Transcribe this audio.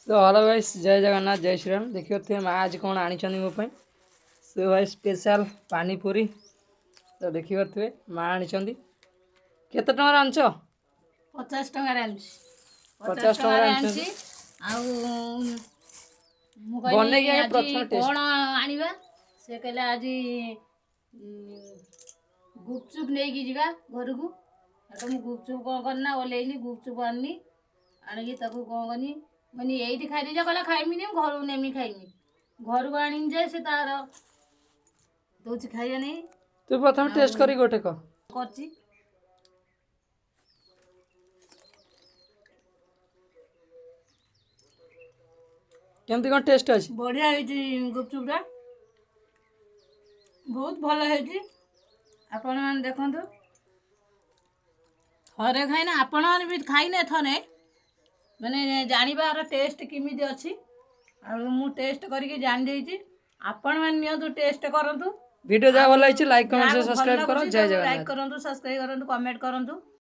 तो hello guys, जय जगन्नाथ, जय श्री राम। देखिए थे माँ आज कौन आनी मो से भाई स्पेशल पानी पूरी। तो देखिए थे माँ आनी केते टंकार आनछ? 50 टंकार आनिछि। 50 टंकार आनिछ। मु बने कहली के आज प्रथम टेस्ट कौन आनिबा से कहले आज गुपचुप नहीं जीवा घर को। तो मु गुपचुप कौन करना ओल्लैली गुपचुप आनी आणिकी ताकू कौन करनी मैंने यही खाई दीजा कहला खाइमिनी घर को नेमी खाइमी घर को आनी जाए से तार दौर खाइया नहीं। तू प्रथम टेस्ट करी गोटे क करची केमती कौन टेस्ट अछि? बढ़िया है गुपचुपटा बहुत भल है। आपण मैंने देखु थरे खाइना आपण मैंने भी खाइने थने मैंने जानवर टेस्ट किमिति अच्छी मु टेस्ट करके जान जाइए। आपण मैंने नियंतु टेस्ट करंतु। वीडियो जा भल लाइक कमेंट सब्सक्राइब करो। जय जगन्नाथ। लाइक करंतु, सब्सक्राइब करंतु, कमेंट करंतु।